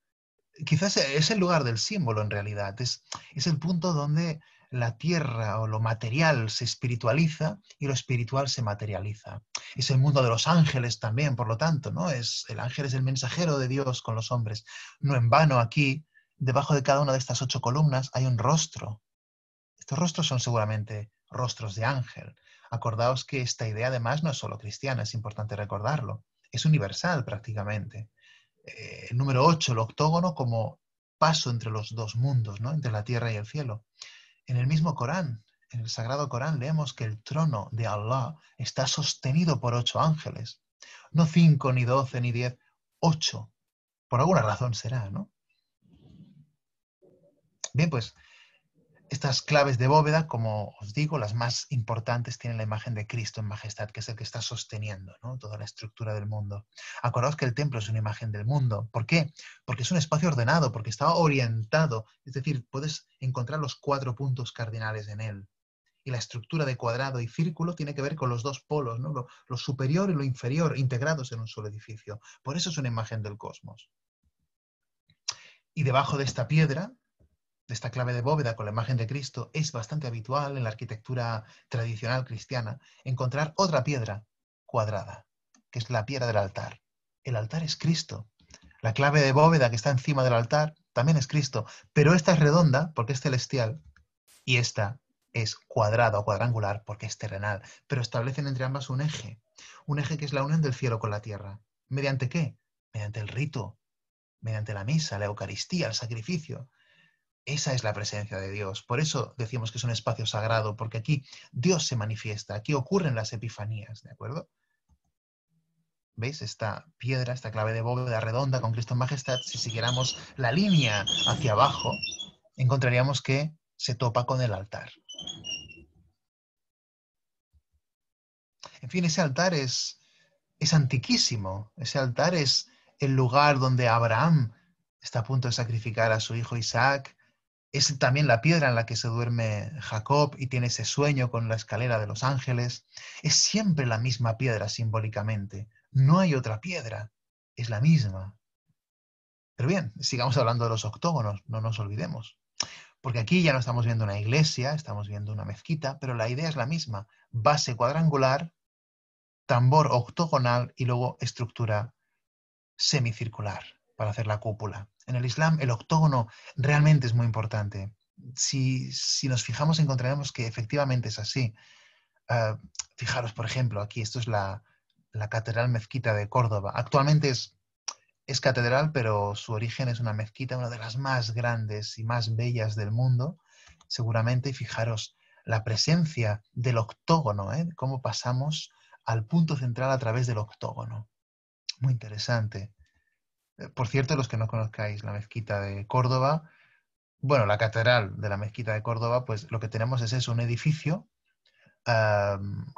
quizás es el lugar del símbolo en realidad. Es el punto donde la tierra o lo material se espiritualiza y lo espiritual se materializa. Es el mundo de los ángeles también, por lo tanto, ¿no? El ángel es el mensajero de Dios con los hombres. No en vano aquí, debajo de cada una de estas 8 columnas, hay un rostro. Estos rostros son seguramente rostros de ángel. Acordaos que esta idea además no es solo cristiana, es importante recordarlo. Es universal prácticamente. El número 8, el octógono, como paso entre los dos mundos, ¿no? Entre la tierra y el cielo. En el mismo Corán, en el Sagrado Corán, leemos que el trono de Allah está sostenido por 8 ángeles. No 5, ni 12, ni 10, 8. Por alguna razón será, ¿no? Bien, pues estas claves de bóveda, como os digo, las más importantes tienen la imagen de Cristo en majestad, que es el que está sosteniendo, ¿no?, toda la estructura del mundo. Acordaos que el templo es una imagen del mundo. ¿Por qué? Porque es un espacio ordenado, porque está orientado. Es decir, puedes encontrar los 4 puntos cardinales en él. Y la estructura de cuadrado y círculo tiene que ver con los 2 polos, ¿no?, lo superior y lo inferior, integrados en un solo edificio. Por eso es una imagen del cosmos. Y debajo de esta piedra, de esta clave de bóveda con la imagen de Cristo, es bastante habitual en la arquitectura tradicional cristiana encontrar otra piedra cuadrada, que es la piedra del altar. El altar es Cristo. La clave de bóveda que está encima del altar también es Cristo, pero esta es redonda porque es celestial y esta es cuadrada o cuadrangular porque es terrenal, pero establecen entre ambas un eje que es la unión del cielo con la tierra. ¿Mediante qué? Mediante el rito, mediante la misa, la Eucaristía, el sacrificio. Esa es la presencia de Dios. Por eso decimos que es un espacio sagrado, porque aquí Dios se manifiesta, aquí ocurren las epifanías, ¿de acuerdo? ¿Veis? Esta piedra, esta clave de bóveda redonda con Cristo en majestad, si siguiéramos la línea hacia abajo, encontraríamos que se topa con el altar. En fin, ese altar es antiquísimo. Ese altar es el lugar donde Abraham está a punto de sacrificar a su hijo Isaac. Es también la piedra en la que se duerme Jacob y tiene ese sueño con la escalera de los ángeles. Es siempre la misma piedra simbólicamente. No hay otra piedra. Es la misma. Pero bien, sigamos hablando de los octógonos, no nos olvidemos. Porque aquí ya no estamos viendo una iglesia, estamos viendo una mezquita, pero la idea es la misma. Base cuadrangular, tambor octogonal y luego estructura semicircular para hacer la cúpula. En el Islam el octógono realmente es muy importante. Si nos fijamos encontraremos que efectivamente es así. Fijaros, por ejemplo, aquí esto es la Catedral Mezquita de Córdoba. Actualmente es catedral, pero su origen es una mezquita, una de las más grandes y más bellas del mundo. seguramente, y fijaros la presencia del octógono, cómo pasamos al punto central a través del octógono. Muy interesante. Por cierto, los que no conozcáis la mezquita de Córdoba, bueno, la catedral de la mezquita de Córdoba, pues lo que tenemos es eso, un edificio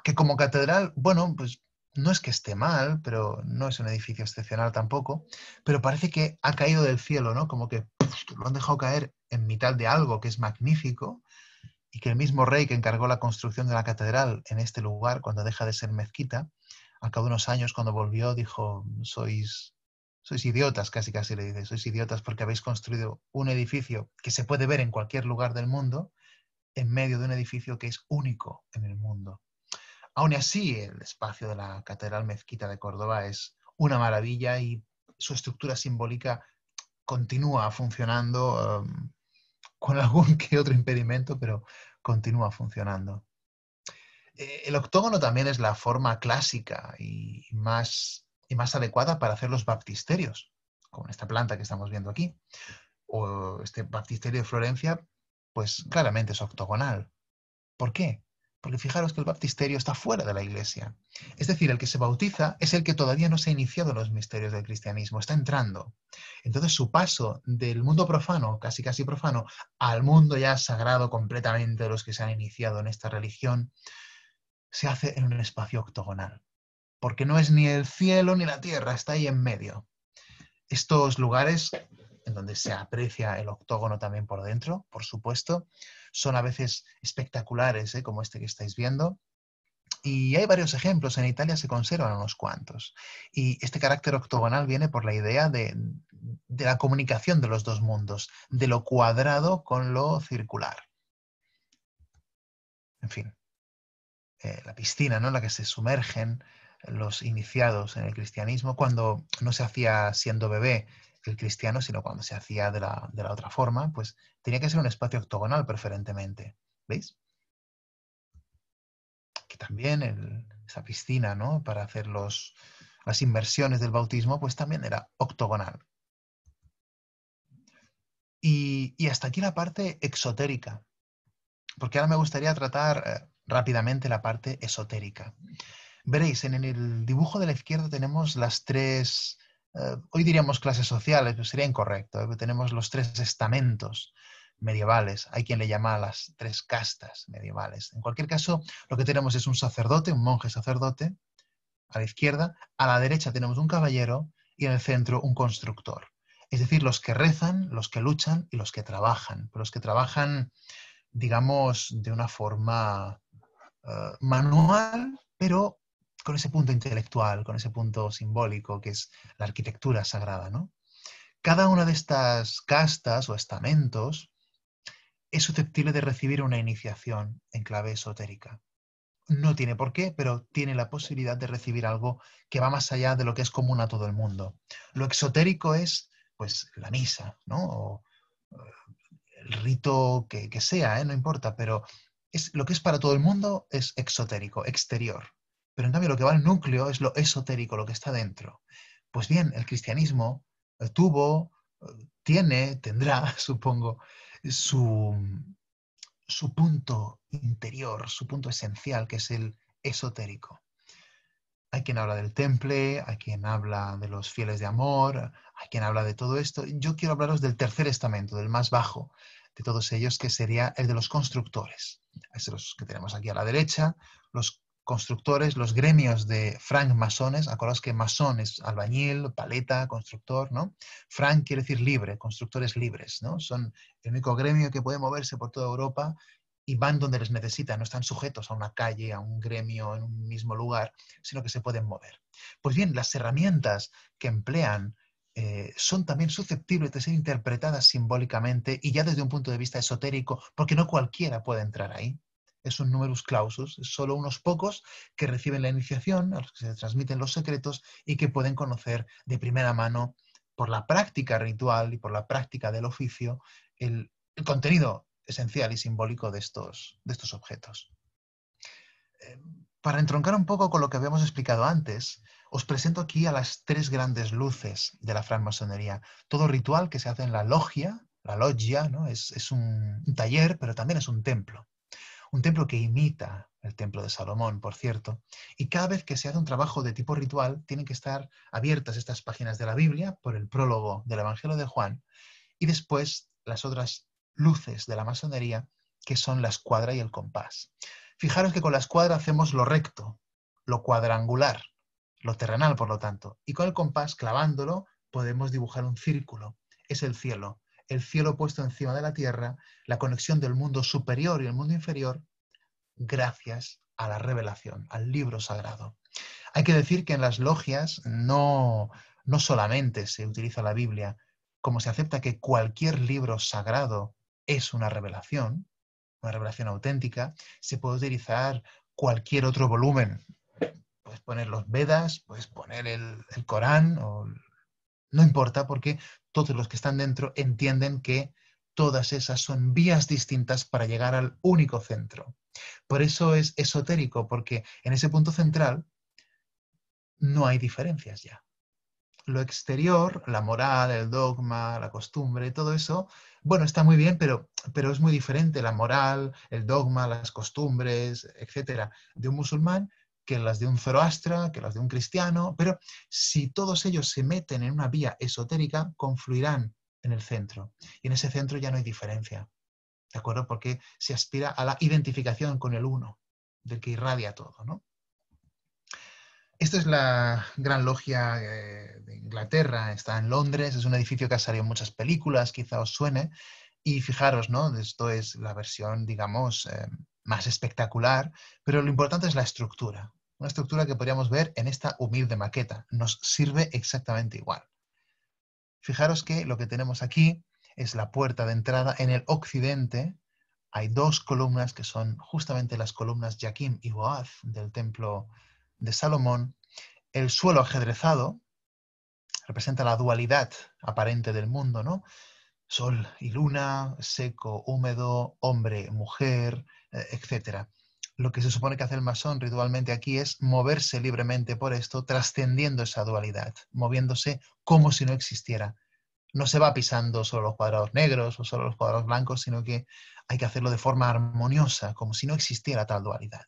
que como catedral, bueno, pues no es que esté mal, pero no es un edificio excepcional tampoco, pero parece que ha caído del cielo, ¿no? Como que lo han dejado caer en mitad de algo que es magnífico y que el mismo rey que encargó la construcción de la catedral en este lugar, cuando deja de ser mezquita, al cabo de unos años, cuando volvió, dijo, sois idiotas, casi casi le dice, sois idiotas porque habéis construido un edificio que se puede ver en cualquier lugar del mundo, en medio de un edificio que es único en el mundo. Aún así, el espacio de la Catedral Mezquita de Córdoba es una maravilla y su estructura simbólica continúa funcionando con algún que otro impedimento, pero continúa funcionando. El octógono también es la forma clásica y más adecuada para hacer los baptisterios, como esta planta que estamos viendo aquí. O este baptisterio de Florencia, pues claramente es octogonal. ¿Por qué? Porque fijaros que el baptisterio está fuera de la iglesia. Es decir, el que se bautiza es el que todavía no se ha iniciado en los misterios del cristianismo, está entrando. Entonces su paso del mundo profano, casi casi profano, al mundo ya sagrado completamente de los que se han iniciado en esta religión, se hace en un espacio octogonal. Porque no es ni el cielo ni la tierra, está ahí en medio. Estos lugares en donde se aprecia el octógono también por dentro, por supuesto, son a veces espectaculares, como este que estáis viendo. Y hay varios ejemplos, en Italia se conservan unos cuantos. Y este carácter octogonal viene por la idea de la comunicación de los dos mundos, de lo cuadrado con lo circular. En fin, la piscina, ¿no?, en la que se sumergen los iniciados en el cristianismo, cuando no se hacía siendo bebé el cristiano, sino cuando se hacía de la otra forma, pues tenía que ser un espacio octogonal preferentemente. ¿Veis? Que también esa piscina, ¿no?, para hacer las inmersiones del bautismo, pues también era octogonal. Y hasta aquí la parte exotérica, porque ahora me gustaría tratar rápidamente la parte esotérica. Veréis, en el dibujo de la izquierda tenemos las tres, hoy diríamos clases sociales, pero sería incorrecto, tenemos los tres estamentos medievales. Hay quien le llama a las tres castas medievales. En cualquier caso, lo que tenemos es un sacerdote, un monje sacerdote, a la izquierda. A la derecha tenemos un caballero y en el centro un constructor. Es decir, los que rezan, los que luchan y los que trabajan. Pero los que trabajan, digamos, de una forma manual, pero con ese punto intelectual, con ese punto simbólico que es la arquitectura sagrada, ¿no? Cada una de estas castas o estamentos es susceptible de recibir una iniciación en clave esotérica. No tiene por qué, pero tiene la posibilidad de recibir algo que va más allá de lo que es común a todo el mundo. Lo exotérico es, pues, la misa, ¿no? O el rito que sea, no importa, pero lo que es para todo el mundo es exotérico, exterior. Pero en cambio lo que va al núcleo es lo esotérico, lo que está dentro. Pues bien, el cristianismo tuvo, tendrá, supongo, su, su punto interior, su punto esencial, que es el esotérico. Hay quien habla del temple, hay quien habla de los fieles de amor, hay quien habla de todo esto. Yo quiero hablaros del tercer estamento, del más bajo de todos ellos, que sería el de los constructores. Es los que tenemos aquí a la derecha, los constructores, los gremios de francmasones. Acordaos que masón es albañil, paleta, constructor, ¿no? Franc quiere decir libre, constructores libres, ¿no? Son el único gremio que puede moverse por toda Europa y van donde les necesitan, no están sujetos a una calle, a un gremio en un mismo lugar, sino que se pueden mover. Pues bien, las herramientas que emplean son también susceptibles de ser interpretadas simbólicamente y ya desde un punto de vista esotérico, porque no cualquiera puede entrar ahí. Es un numerus clausus, es solo unos pocos que reciben la iniciación, a los que se transmiten los secretos y que pueden conocer de primera mano, por la práctica ritual y por la práctica del oficio, el contenido esencial y simbólico de estos objetos. Para entroncar un poco con lo que habíamos explicado antes, os presento aquí a las tres grandes luces de la francmasonería. Todo ritual que se hace en la logia, La loggia, ¿no? Es un taller, pero también es un templo. Un templo que imita el templo de Salomón, por cierto. Y cada vez que se hace un trabajo de tipo ritual, tienen que estar abiertas estas páginas de la Biblia por el prólogo del Evangelio de Juan y después las otras luces de la masonería, que son la escuadra y el compás. Fijaros que con la escuadra hacemos lo recto, lo cuadrangular, lo terrenal, por lo tanto. Y con el compás, clavándolo, podemos dibujar un círculo. Es el cielo puesto encima de la tierra, la conexión del mundo superior y el mundo inferior, gracias a la revelación, al libro sagrado. Hay que decir que en las logias no solamente se utiliza la Biblia, como se acepta que cualquier libro sagrado es una revelación auténtica, se puede utilizar cualquier otro volumen. Puedes poner los Vedas, puedes poner el Corán, no importa, porque todos los que están dentro entienden que todas esas son vías distintas para llegar al único centro. Por eso es esotérico, porque en ese punto central no hay diferencias ya. Lo exterior, la moral, el dogma, la costumbre, todo eso, bueno, está muy bien, pero es muy diferente la moral, el dogma, las costumbres, etcétera, de un musulmán que las de un zoroastra, que las de un cristiano, pero si todos ellos se meten en una vía esotérica, confluirán en el centro. Y en ese centro ya no hay diferencia, ¿de acuerdo? Porque se aspira a la identificación con el uno, del que irradia todo, ¿no? Esta es la Gran Logia de Inglaterra, está en Londres, es un edificio que ha salido en muchas películas, quizá os suene, y fijaros, ¿no? Esto es la versión, digamos, más espectacular, pero lo importante es la estructura, una estructura que podríamos ver en esta humilde maqueta, nos sirve exactamente igual. Fijaros que lo que tenemos aquí es la puerta de entrada en el occidente, hay dos columnas que son justamente las columnas Jaquim y Boaz del templo de Salomón. El suelo ajedrezado representa la dualidad aparente del mundo, ¿no? Sol y luna, seco, húmedo, hombre, mujer, etc. Lo que se supone que hace el masón ritualmente aquí es moverse libremente por esto, trascendiendo esa dualidad, moviéndose como si no existiera. No se va pisando solo los cuadrados negros o solo los cuadrados blancos, sino que hay que hacerlo de forma armoniosa, como si no existiera tal dualidad.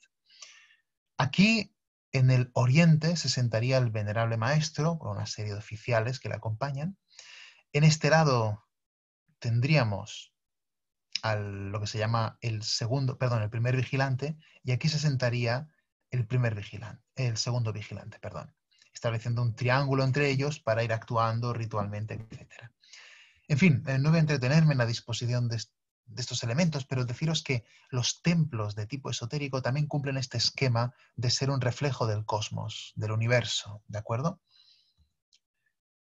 Aquí, en el oriente, se sentaría el venerable maestro, con una serie de oficiales que le acompañan. En este lado tendríamos lo que se llama el primer vigilante, y aquí se sentaría el segundo vigilante, estableciendo un triángulo entre ellos para ir actuando ritualmente, etc. En fin, no voy a entretenerme en la disposición de estos elementos, pero deciros que los templos de tipo esotérico también cumplen este esquema de ser un reflejo del cosmos, del universo, ¿de acuerdo?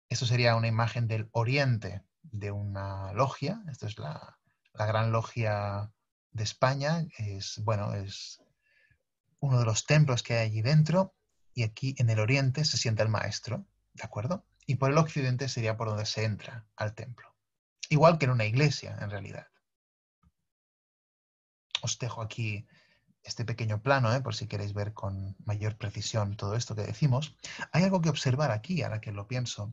Esto sería una imagen del oriente de una logia. Esto es la Gran Logia de España. Es uno de los templos que hay allí dentro, y aquí en el oriente se sienta el maestro, ¿de acuerdo? Y por el occidente sería por donde se entra al templo. Igual que en una iglesia, en realidad. Os dejo aquí este pequeño plano, por si queréis ver con mayor precisión todo esto que decimos. Hay algo que observar aquí, ahora que lo pienso,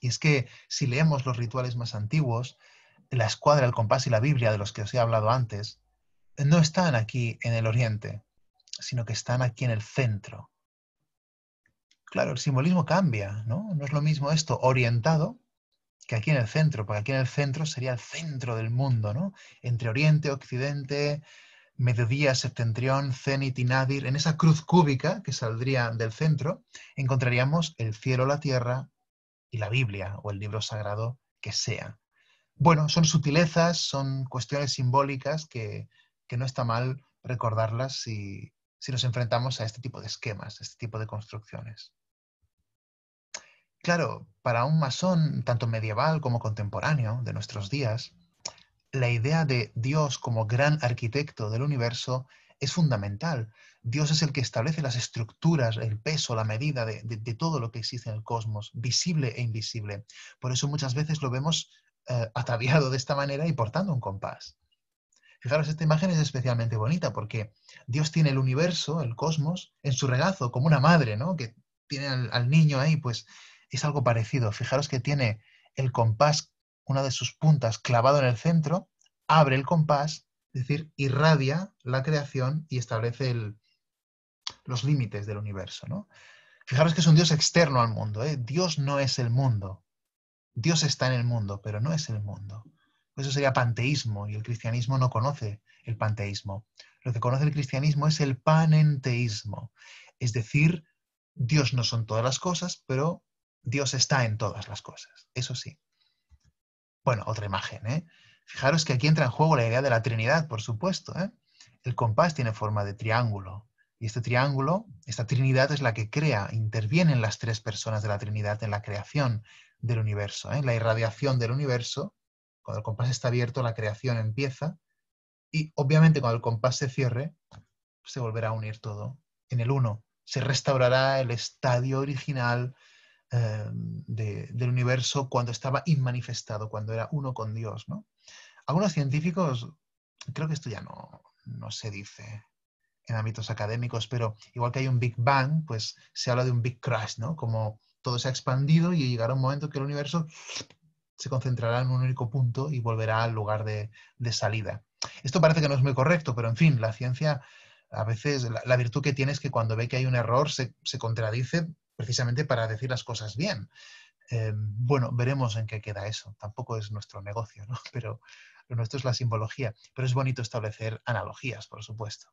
y es que si leemos los rituales más antiguos, la escuadra, el compás y la Biblia, de los que os he hablado antes, no están aquí en el oriente, sino que están aquí en el centro. Claro, el simbolismo cambia, ¿no? No es lo mismo esto orientado que aquí en el centro, porque aquí en el centro sería el centro del mundo, ¿no? Entre Oriente, Occidente, mediodía, septentrión, cenit y nadir, en esa cruz cúbica que saldría del centro, encontraríamos el cielo, la tierra y la Biblia o el libro sagrado que sea. Bueno, son sutilezas, son cuestiones simbólicas que no está mal recordarlas si nos enfrentamos a este tipo de esquemas, a este tipo de construcciones. Claro, para un masón, tanto medieval como contemporáneo de nuestros días, la idea de Dios como gran arquitecto del universo es fundamental. Dios es el que establece las estructuras, el peso, la medida de todo lo que existe en el cosmos, visible e invisible. Por eso muchas veces lo vemos ataviado de esta manera y portando un compás. Fijaros, esta imagen es especialmente bonita porque Dios tiene el universo, el cosmos, en su regazo, como una madre, ¿no? Que tiene al niño ahí, pues es algo parecido. Fijaros que tiene el compás una de sus puntas clavado en el centro, abre el compás, es decir, irradia la creación y establece los límites del universo, ¿no? Fijaros que es un Dios externo al mundo, ¿eh? Dios no es el mundo. Dios está en el mundo, pero no es el mundo. Eso sería panteísmo y el cristianismo no conoce el panteísmo. Lo que conoce el cristianismo es el panenteísmo. Es decir, Dios no son todas las cosas, pero Dios está en todas las cosas. Eso sí. Bueno, otra imagen, ¿eh? Fijaros que aquí entra en juego la idea de la Trinidad, por supuesto, ¿eh? El compás tiene forma de triángulo. Y este triángulo, esta Trinidad es la que crea, intervienen las tres personas de la Trinidad en la creación del universo, ¿eh? La irradiación del universo, cuando el compás está abierto, la creación empieza y obviamente cuando el compás se cierre, se volverá a unir todo en el uno. Se restaurará el estadio original del universo cuando estaba inmanifestado, cuando era uno con Dios, ¿no? Algunos científicos, creo que esto ya no se dice en ámbitos académicos, pero igual que hay un Big Bang, pues se habla de un Big Crash, ¿no? Como todo se ha expandido y llegará un momento que el universo se concentrará en un único punto y volverá al lugar de salida. Esto parece que no es muy correcto, pero en fin, la ciencia a veces, la virtud que tiene es que cuando ve que hay un error se contradice precisamente para decir las cosas bien. Bueno, veremos en qué queda eso. Tampoco es nuestro negocio, ¿no? Pero lo nuestro es la simbología. Pero es bonito establecer analogías, por supuesto.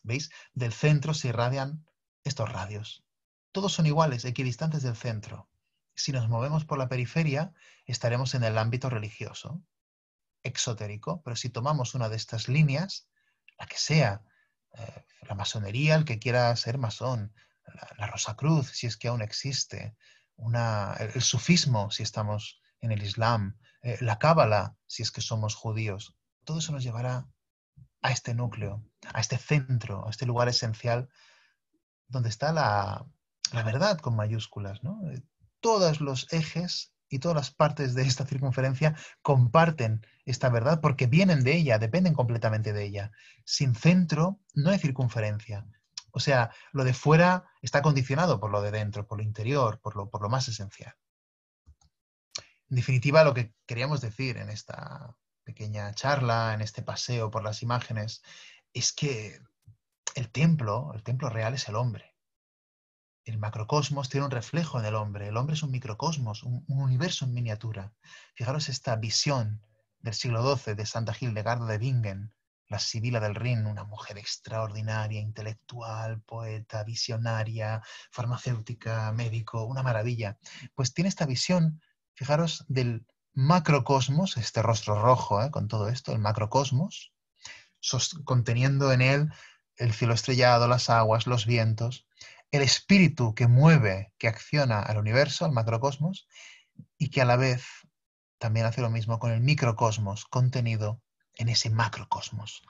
¿Veis? Del centro se irradian estos radios. Todos son iguales, equidistantes del centro. Si nos movemos por la periferia, estaremos en el ámbito religioso, exotérico, pero si tomamos una de estas líneas, la que sea, la masonería, el que quiera ser masón, la Rosacruz, si es que aún existe, el sufismo, si estamos en el Islam, la Cábala, si es que somos judíos, todo eso nos llevará a este núcleo, a este centro, a este lugar esencial donde está la verdad con mayúsculas, ¿no? Todos los ejes y todas las partes de esta circunferencia comparten esta verdad porque vienen de ella, dependen completamente de ella. Sin centro no hay circunferencia. O sea, lo de fuera está condicionado por lo de dentro, por lo interior, por lo más esencial. En definitiva, lo que queríamos decir en esta pequeña charla, en este paseo por las imágenes, es que el templo real es el hombre. El macrocosmos tiene un reflejo en el hombre. El hombre es un microcosmos, un universo en miniatura. Fijaros esta visión del siglo XII de Santa Hildegarda de Bingen, la Sibila del Rin, una mujer extraordinaria, intelectual, poeta, visionaria, farmacéutica, médico, una maravilla. Pues tiene esta visión, fijaros, del macrocosmos, este rostro rojo, con todo esto, el macrocosmos, conteniendo en él el cielo estrellado, las aguas, los vientos, el espíritu que mueve, que acciona al universo, al macrocosmos, y que a la vez también hace lo mismo con el microcosmos contenido en ese macrocosmos.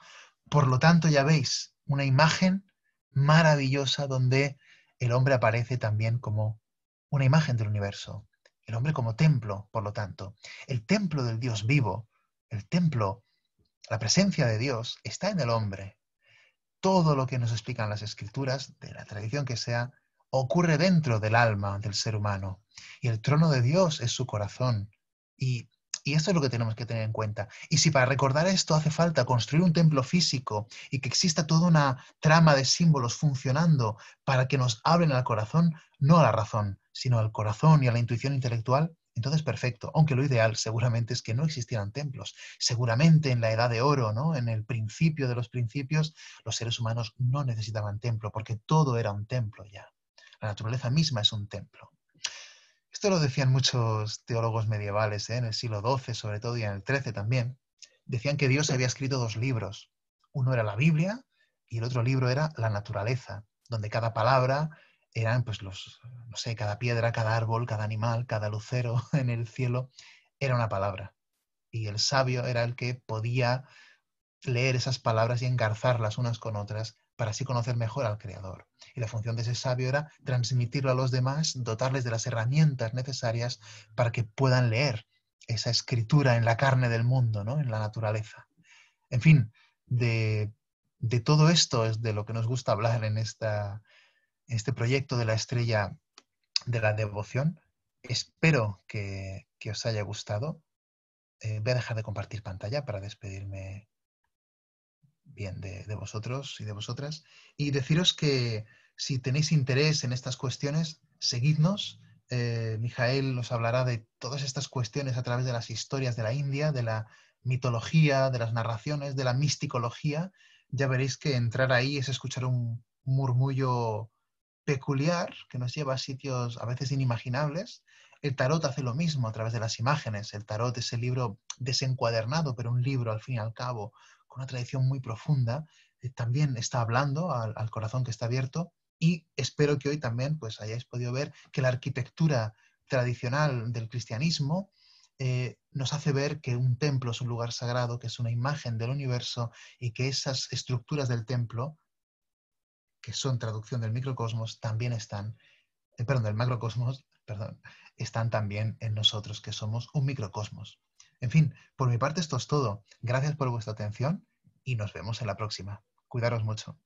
Por lo tanto, ya veis, una imagen maravillosa donde el hombre aparece también como una imagen del universo. El hombre como templo, por lo tanto. El templo del Dios vivo, el templo, la presencia de Dios está en el hombre. Todo lo que nos explican las escrituras, de la tradición que sea, ocurre dentro del alma del ser humano. Y el trono de Dios es su corazón. Y, y esto es lo que tenemos que tener en cuenta. Y si para recordar esto hace falta construir un templo físico y que exista toda una trama de símbolos funcionando para que nos hablen al corazón, no a la razón, sino al corazón y a la intuición intelectual, entonces perfecto. Aunque lo ideal seguramente es que no existieran templos. Seguramente en la Edad de Oro, ¿no? En el principio de los principios, los seres humanos no necesitaban templo porque todo era un templo ya. La naturaleza misma es un templo. Esto lo decían muchos teólogos medievales, en el siglo XII sobre todo y en el XIII también. Decían que Dios había escrito dos libros. Uno era la Biblia y el otro libro era la naturaleza, donde cada palabra eran pues no sé, cada piedra, cada árbol, cada animal, cada lucero en el cielo era una palabra. Y el sabio era el que podía leer esas palabras y engarzarlas unas con otras para así conocer mejor al Creador. Y la función de ese sabio era transmitirlo a los demás, dotarles de las herramientas necesarias para que puedan leer esa escritura en la carne del mundo, ¿no? En la naturaleza. En fin, de todo esto es de lo que nos gusta hablar en este proyecto de la estrella de la devoción. Espero que os haya gustado. Voy a dejar de compartir pantalla para despedirme bien de vosotros y de vosotras. Y deciros que si tenéis interés en estas cuestiones, seguidnos. Mijael nos hablará de todas estas cuestiones a través de las historias de la India, de la mitología, de las narraciones, de la misticología. Ya veréis que entrar ahí es escuchar un murmullo peculiar que nos lleva a sitios a veces inimaginables. El tarot hace lo mismo a través de las imágenes. El tarot es el libro desencuadernado, pero un libro al fin y al cabo con una tradición muy profunda. También está hablando al corazón que está abierto, y espero que hoy también pues hayáis podido ver que la arquitectura tradicional del cristianismo nos hace ver que un templo es un lugar sagrado, que es una imagen del universo, y que esas estructuras del templo, que son traducción del microcosmos, también están, perdón, del macrocosmos, perdón, están también en nosotros, que somos un microcosmos. En fin, por mi parte esto es todo. Gracias por vuestra atención y nos vemos en la próxima. Cuidaros mucho.